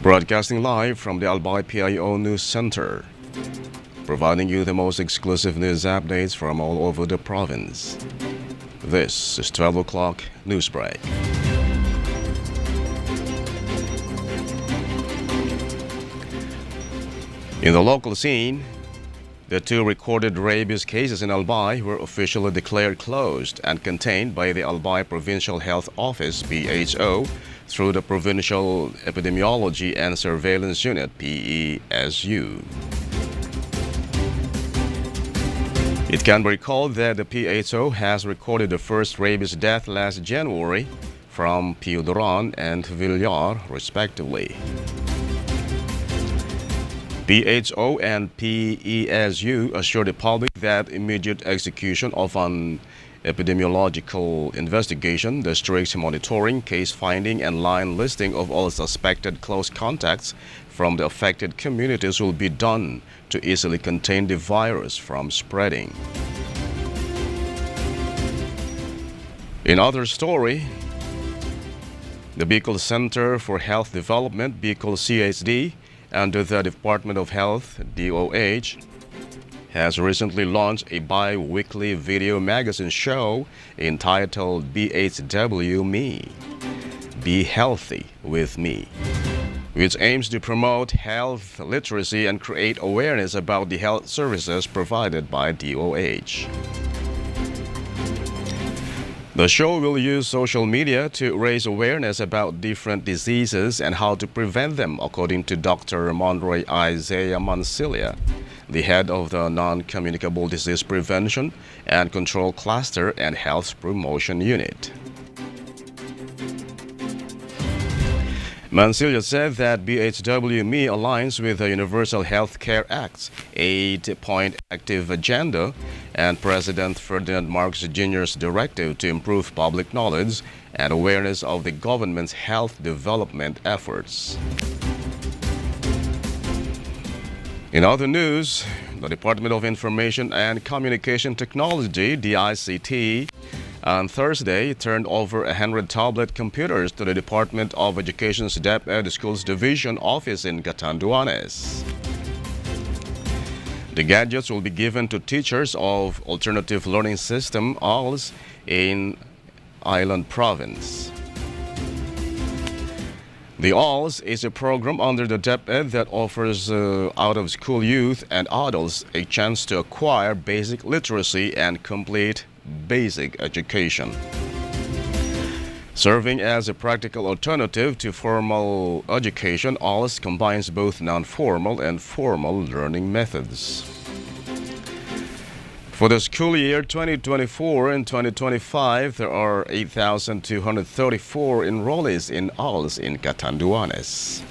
Broadcasting live from the Albay PIO News Center, providing you the most exclusive news updates from all over the province. This is 12 o'clock Newsbreak. In the local scene, the two recorded rabies cases in Albay were officially declared closed and contained by the Albay Provincial Health Office (PHO) through the Provincial Epidemiology and Surveillance Unit (PESU). It can be recalled that the PHO has recorded the first rabies death last January from Piodoron and Villar, respectively. PHO and PESU assured the public that immediate execution of an epidemiological investigation, the strict monitoring, case finding, and line listing of all suspected close contacts from the affected communities will be done to easily contain the virus from spreading. In other story, the Bicol Center for Health Development, Bicol CHD, under the Department of Health, DOH, has recently launched a bi-weekly video magazine show entitled BHW Me, Be Healthy with Me, which aims to promote health literacy and create awareness about the health services provided by DOH. The show will use social media to raise awareness about different diseases and how to prevent them, according to Dr. Monroy Isaiah Mancilia, the head of the Non-Communicable Disease Prevention and Control Cluster and Health Promotion Unit. Mancilia said that BHW-Me aligns with the Universal Health Care Act's 8-point active agenda and President Ferdinand Marcos Jr.'s directive to improve public knowledge and awareness of the government's health development efforts. In other news, the Department of Information and Communication Technology, DICT, on Thursday turned over 100 tablet computers to the Department of Education's DepEd Schools Division office in Catanduanes. The gadgets will be given to teachers of Alternative Learning System ALS in Island Province. The ALS is a program under the DepEd that offers out-of-school youth and adults a chance to acquire basic literacy and complete basic education. Serving as a practical alternative to formal education, ALS combines both non-formal and formal learning methods. For the school year 2024 and 2025, there are 8,234 enrollees in ALS in Catanduanes.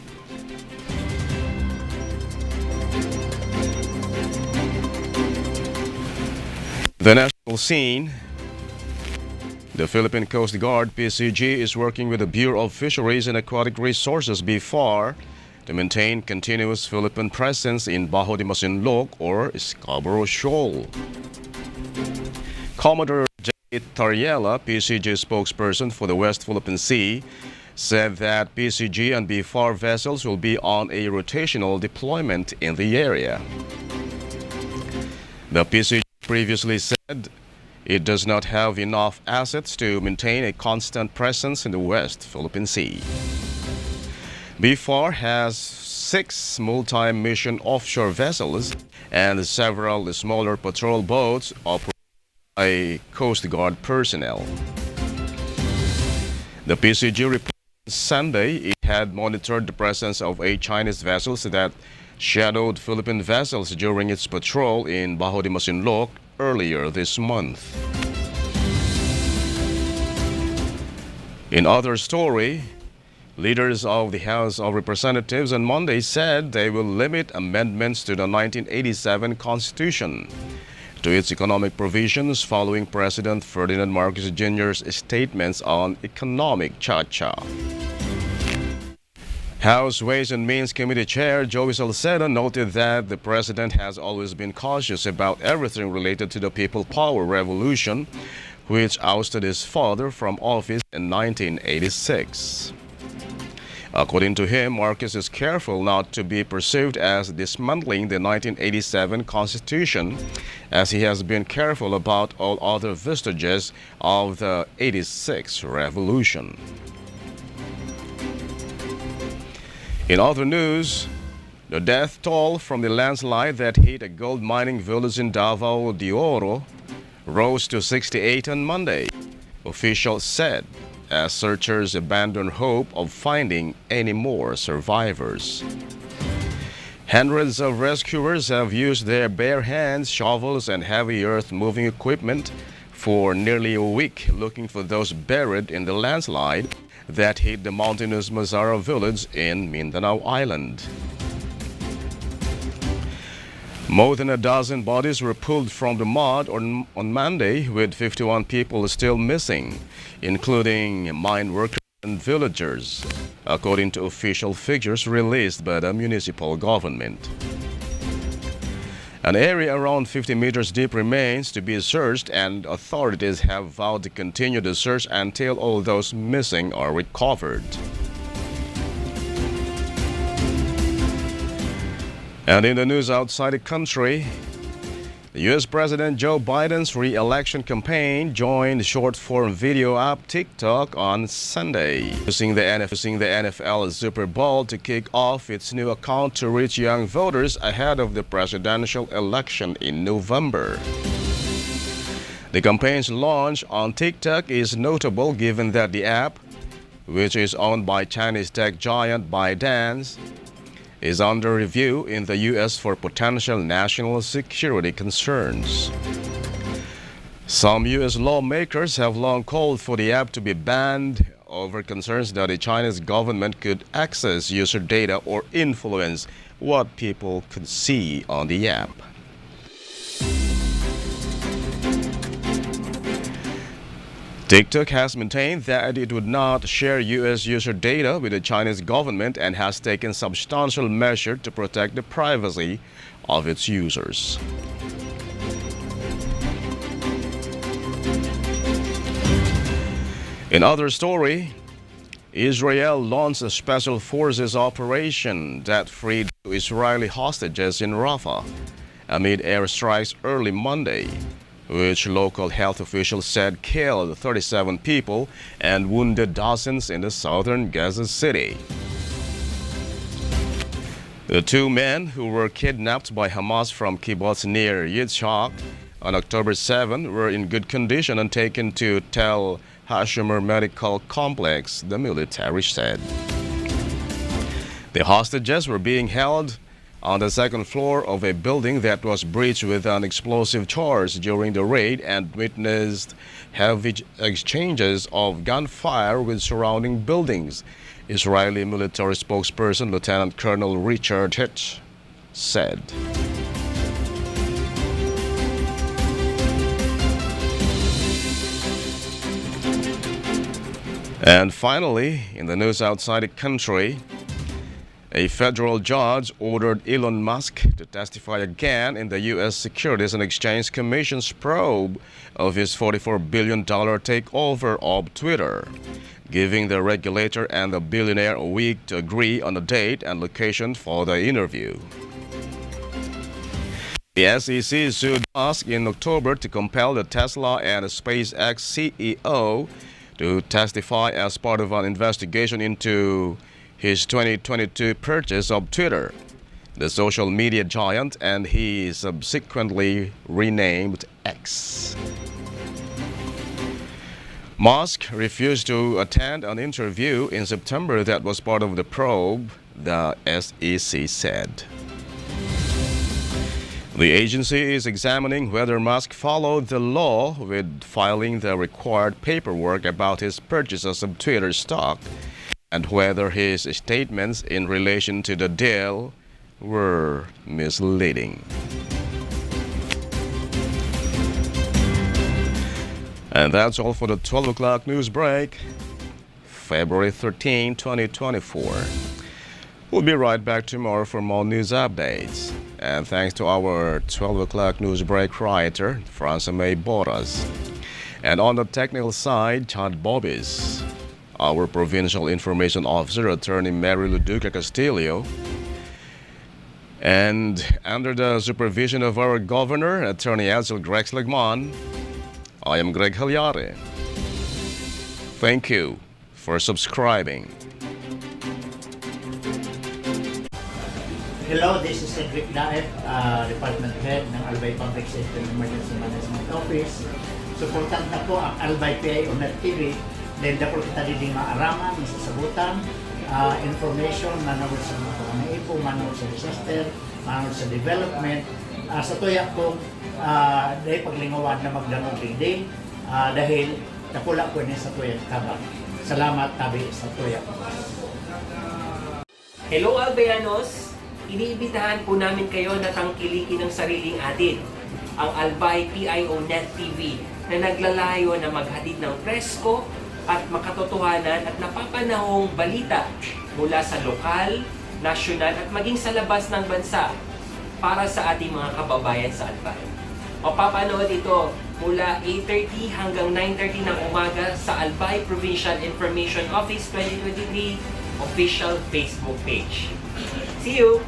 The national scene. The Philippine Coast Guard, PCG, is working with the Bureau of Fisheries and Aquatic Resources, BFAR, to maintain continuous Philippine presence in Bajo de Masinloc or Scarborough Shoal. Commodore J. Tariela, PCG spokesperson for the West Philippine Sea, said that PCG and BFAR vessels will be on a rotational deployment in the area. The PCG previously said it does not have enough assets to maintain a constant presence in the West Philippine Sea. BFAR has 6 multi-mission offshore vessels and several smaller patrol boats operated by Coast Guard personnel. The PCG reported Sunday it had monitored the presence of 8 Chinese vessels that shadowed Philippine vessels during its patrol in Bajo de Masinloc earlier this month. In other story, leaders of the House of Representatives on Monday said they will limit amendments to the 1987 Constitution to its economic provisions following President Ferdinand Marcos Jr.'s statements on economic cha-cha. House Ways and Means Committee Chair Joey Salcedo noted that the President has always been cautious about everything related to the People Power Revolution, which ousted his father from office in 1986. According to him, Marcos is careful not to be perceived as dismantling the 1987 Constitution, as he has been careful about all other vestiges of the '86 revolution. In other news, the death toll from the landslide that hit a gold mining village in Davao de Oro rose to 68 on Monday, officials said, as searchers abandon hope of finding any more survivors. Hundreds of rescuers have used their bare hands, shovels, and heavy earth-moving equipment for nearly a week looking for those buried in the landslide that hit the mountainous Mazara village in Mindanao Island. More than a dozen bodies were pulled from the mud on Monday, with 51 people still missing, including mine workers and villagers, according to official figures released by the municipal government. An area around 50 meters deep remains to be searched, and authorities have vowed to continue the search until all those missing are recovered. And in the news outside the country, the U.S. President Joe Biden's re-election campaign joined short-form video app TikTok on Sunday, using the NFL Super Bowl to kick off its new account to reach young voters ahead of the presidential election in November. The campaign's launch on TikTok is notable given that the app, which is owned by Chinese tech giant ByteDance, is under review in the U.S. for potential national security concerns. Some U.S. lawmakers have long called for the app to be banned over concerns that the Chinese government could access user data or influence what people could see on the app. TikTok has maintained that it would not share U.S. user data with the Chinese government and has taken substantial measures to protect the privacy of its users. In other story, Israel launched a special forces operation that freed Israeli hostages in Rafah amid airstrikes early Monday, which local health officials said killed 37 people and wounded dozens in the southern Gaza City. The two men who were kidnapped by Hamas from kibbutz near Yitzhak on October 7 were in good condition and taken to Tel Hashomer Medical Complex, the military said. The hostages were being held on the second floor of a building that was breached with an explosive charge during the raid and witnessed heavy exchanges of gunfire with surrounding buildings, Israeli military spokesperson Lieutenant Colonel Richard Hitch said. And finally, in the news outside the country, a federal judge ordered Elon Musk to testify again in the U.S. Securities and Exchange Commission's probe of his $44 billion takeover of Twitter, giving the regulator and the billionaire a week to agree on a date and location for the interview. The SEC sued Musk in October to compel the Tesla and SpaceX CEO to testify as part of an investigation into his 2022 purchase of Twitter, the social media giant, and he subsequently renamed X. Musk refused to attend an interview in September that was part of the probe, the SEC said. The agency is examining whether Musk followed the law with filing the required paperwork about his purchases of Twitter stock, and whether his statements in relation to the deal were misleading. And that's all for the 12 o'clock news break, February 13, 2024. We'll be right back tomorrow for more news updates. And thanks to our 12 o'clock news break writer, Franca May Boras. And on the technical side, Chad Bobbis. our Provincial Information Officer, Attorney Mary Luduca Castillo, and under the supervision of our Governor, Attorney Ansel Grex Legman, I am Greg Hallare. Thank you for subscribing. Hello, this is Greg Hallare, Department Head ng Albay Public Safety and Emergency Management Office. Suportan na po ang Albay PIO TV dahil na po kita din maaraman, masasabutan, information, manawag sa mga pangaipo, manawag sa disaster, manawag sa development. Sa tuya po, dahil paglingawan na magdanong day, dahil napula po niya sa tuya tabang. Salamat tabi sa tuya po. Hello Albayanos! Iniibitahan po namin kayo na tangkilikin ng sariling atin, ang Albay PIO TV na naglalayo na maghatid ng presko at makatotohanan at napapanahong balita mula sa lokal, nasyonal at maging sa labas ng bansa para sa ating mga kababayan sa Albay. Mapapanood ito mula 8:30 hanggang 9:30 ng umaga sa Albay Provincial Information Office 2023 official Facebook page. See you!